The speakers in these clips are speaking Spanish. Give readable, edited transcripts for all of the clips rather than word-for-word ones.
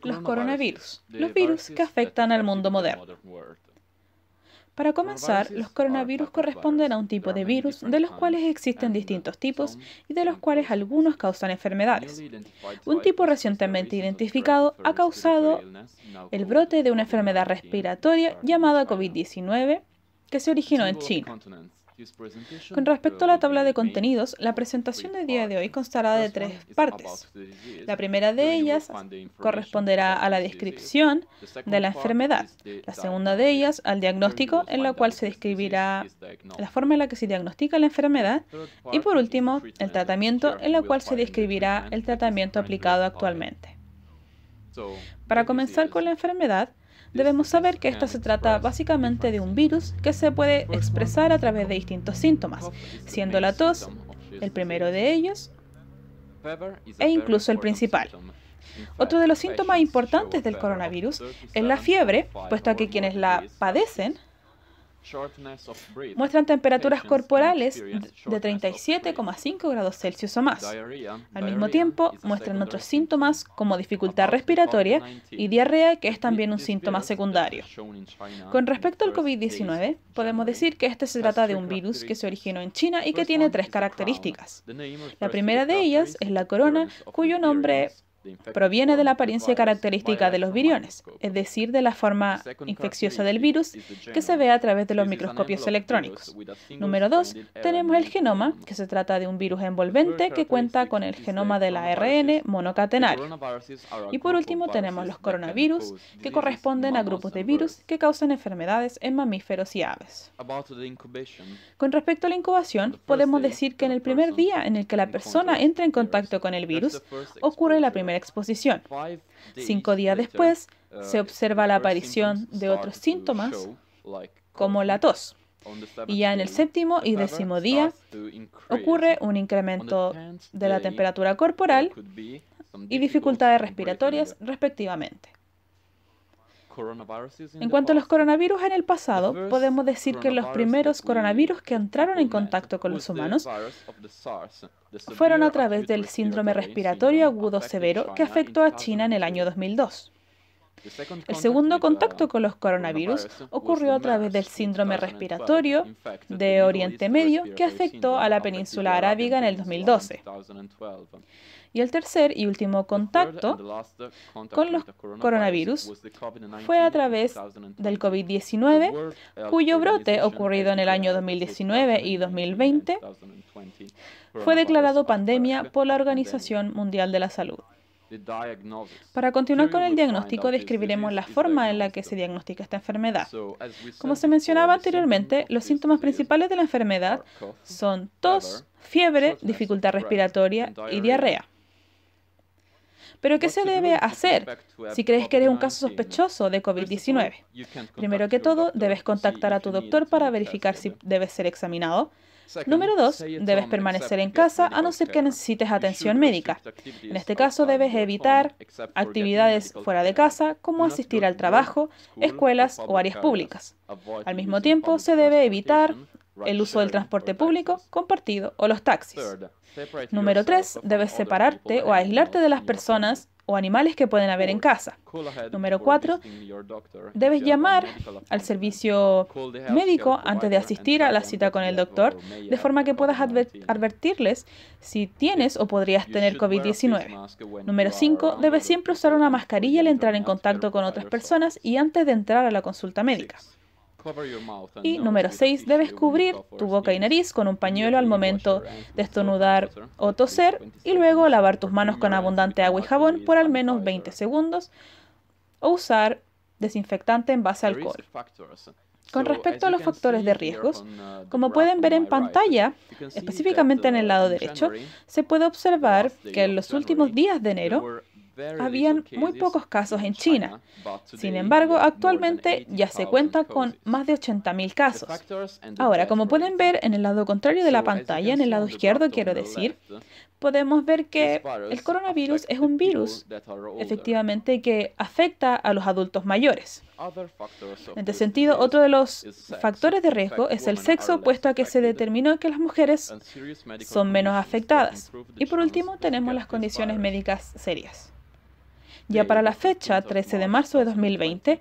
Los coronavirus, los virus que afectan al mundo moderno. Para comenzar, los coronavirus corresponden a un tipo de virus de los cuales existen distintos tipos y de los cuales algunos causan enfermedades. Un tipo recientemente identificado ha causado el brote de una enfermedad respiratoria llamada COVID-19 que se originó en China. Con respecto a la tabla de contenidos, la presentación del día de hoy constará de 3 partes. La primera de ellas corresponderá a la descripción de la enfermedad. La segunda de ellas al diagnóstico, en la cual se describirá la forma en la que se diagnostica la enfermedad. Y por último, el tratamiento, en la cual se describirá el tratamiento aplicado actualmente. Para comenzar con la enfermedad, debemos saber que esta se trata básicamente de un virus que se puede expresar a través de distintos síntomas, siendo la tos el primero de ellos e incluso el principal. Otro de los síntomas importantes del coronavirus es la fiebre, puesto que quienes la padecen muestran temperaturas corporales de 37,5 grados Celsius o más. Al mismo tiempo, muestran otros síntomas como dificultad respiratoria y diarrea, que es también un síntoma secundario. Con respecto al COVID-19, podemos decir que este se trata de un virus que se originó en China y que tiene 3 características. La primera de ellas es la corona, cuyo nombre proviene de la apariencia característica de los viriones, es decir, de la forma infecciosa del virus que se ve a través de los microscopios electrónicos. Número 2, tenemos el genoma, que se trata de un virus envolvente que cuenta con el genoma del ARN monocatenario. Y por último tenemos los coronavirus, que corresponden a grupos de virus que causan enfermedades en mamíferos y aves. Con respecto a la incubación, podemos decir que en el primer día en el que la persona entra en contacto con el virus, ocurre la primera exposición. 5 días después, se observa la aparición de otros síntomas, como la tos. Y ya en el 7º y 10º día, ocurre un incremento de la temperatura corporal y dificultades respiratorias, respectivamente. En cuanto a los coronavirus en el pasado, podemos decir que los primeros coronavirus que entraron en contacto con los humanos fueron a través del síndrome respiratorio agudo severo que afectó a China en el año 2002. El segundo contacto con los coronavirus ocurrió a través del síndrome respiratorio de Oriente Medio que afectó a la península arábiga en el 2012. Y el tercer y último contacto con los coronavirus fue a través del COVID-19, cuyo brote, ocurrido en el año 2019 y 2020, fue declarado pandemia por la Organización Mundial de la Salud. Para continuar con el diagnóstico, describiremos la forma en la que se diagnostica esta enfermedad. Como se mencionaba anteriormente, los síntomas principales de la enfermedad son tos, fiebre, dificultad respiratoria y diarrea. ¿Pero qué se debe hacer si crees que eres un caso sospechoso de COVID-19? Primero que todo, debes contactar a tu doctor para verificar si debes ser examinado. Número 2, debes permanecer en casa a no ser que necesites atención médica. En este caso, debes evitar actividades fuera de casa, como asistir al trabajo, escuelas o áreas públicas. Al mismo tiempo, se debe evitar el uso del transporte público, compartido o los taxis. Número 3, debes separarte o aislarte de las personas o animales que pueden haber en casa. Número 4, debes llamar al servicio médico antes de asistir a la cita con el doctor, de forma que puedas advertirles si tienes o podrías tener COVID-19. Número 5, debes siempre usar una mascarilla al entrar en contacto con otras personas y antes de entrar a la consulta médica. Y número 6, debes cubrir tu boca y nariz con un pañuelo al momento de estornudar o toser y luego lavar tus manos con abundante agua y jabón por al menos 20 segundos o usar desinfectante en base a alcohol. Con respecto a los factores de riesgos, como pueden ver en pantalla, específicamente en el lado derecho, se puede observar que en los últimos días de enero habían muy pocos casos en China. Sin embargo, actualmente ya se cuenta con más de 80.000 casos. Ahora, como pueden ver en el lado contrario de la pantalla, en el lado izquierdo quiero decir, podemos ver que el coronavirus es un virus, efectivamente, que afecta a los adultos mayores. En este sentido, otro de los factores de riesgo es el sexo, puesto a que se determinó que las mujeres son menos afectadas. Y por último, tenemos las condiciones médicas serias. Ya para la fecha, 13 de marzo de 2020,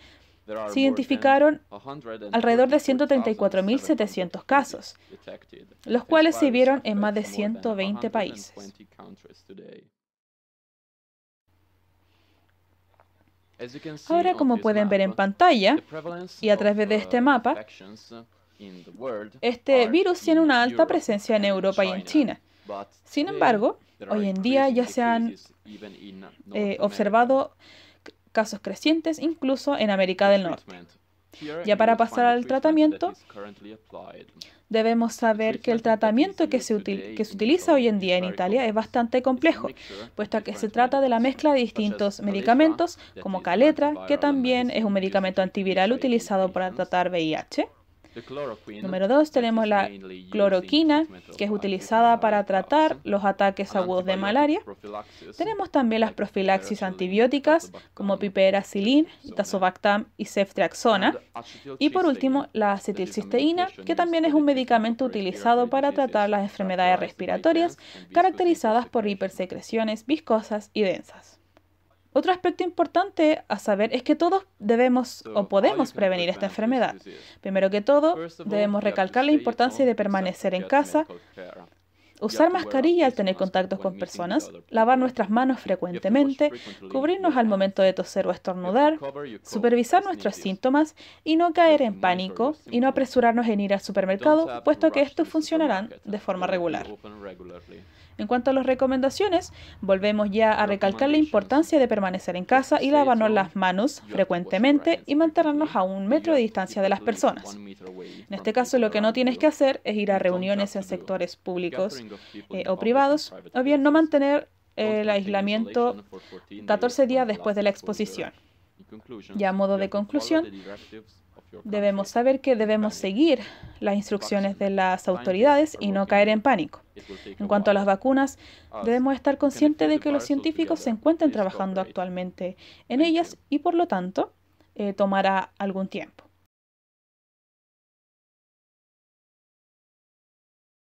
se identificaron alrededor de 134.700 casos, los cuales se vieron en más de 120 países. Ahora, como pueden ver en pantalla y a través de este mapa, este virus tiene una alta presencia en Europa y en China. Sin embargo, hoy en día ya se han observado casos crecientes incluso en América del Norte. Ya para pasar al tratamiento, debemos saber que el tratamiento que se utiliza hoy en día en Italia es bastante complejo, puesto que se trata de la mezcla de distintos medicamentos, como Kaletra, que también es un medicamento antiviral utilizado para tratar VIH. Número 2, tenemos la cloroquina, que es utilizada para tratar los ataques agudos de malaria. Tenemos también las profilaxis antibióticas, como piperacillin, tazobactam y ceftriaxona. Y por último, la acetilcisteína, que también es un medicamento utilizado para tratar las enfermedades respiratorias, caracterizadas por hipersecreciones viscosas y densas. Otro aspecto importante a saber es que todos debemos o podemos prevenir esta enfermedad. Primero que todo, debemos recalcar la importancia de permanecer en casa, usar mascarilla al tener contactos con personas, lavar nuestras manos frecuentemente, cubrirnos al momento de toser o estornudar, supervisar nuestros síntomas y no caer en pánico y no apresurarnos en ir al supermercado, puesto que estos funcionarán de forma regular. En cuanto a las recomendaciones, volvemos ya a recalcar la importancia de permanecer en casa y lavarnos las manos frecuentemente y mantenernos a 1 metro de distancia de las personas. En este caso, lo que no tienes que hacer es ir a reuniones en sectores públicos o privados, o bien no mantener el aislamiento 14 días después de la exposición. Ya a modo de conclusión, debemos saber que debemos seguir las instrucciones de las autoridades y no caer en pánico. En cuanto a las vacunas, debemos estar conscientes de que los científicos se encuentran trabajando actualmente en ellas y por lo tanto tomará algún tiempo.